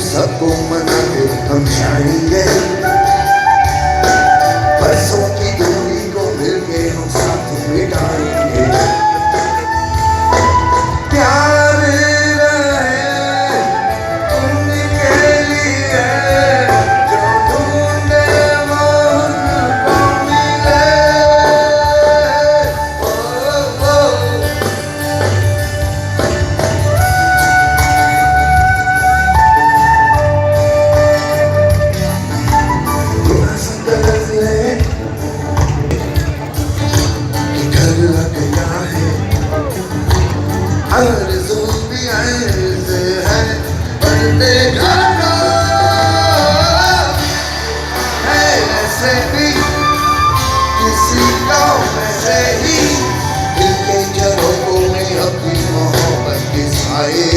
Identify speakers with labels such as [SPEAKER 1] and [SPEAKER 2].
[SPEAKER 1] सबको मना के हम जाएंगे, बरसों की दूरी को मिलके हम साथ मिटाएंगे। प्यार रहे उनके लिए जो ढूंढे वो उनको मिले। आरज़ू भी अर्ज़ है पर देखा है ऐसे भी किसी गाँव में से ही दिल के झरोखों में अपनी मोहब्बत के साए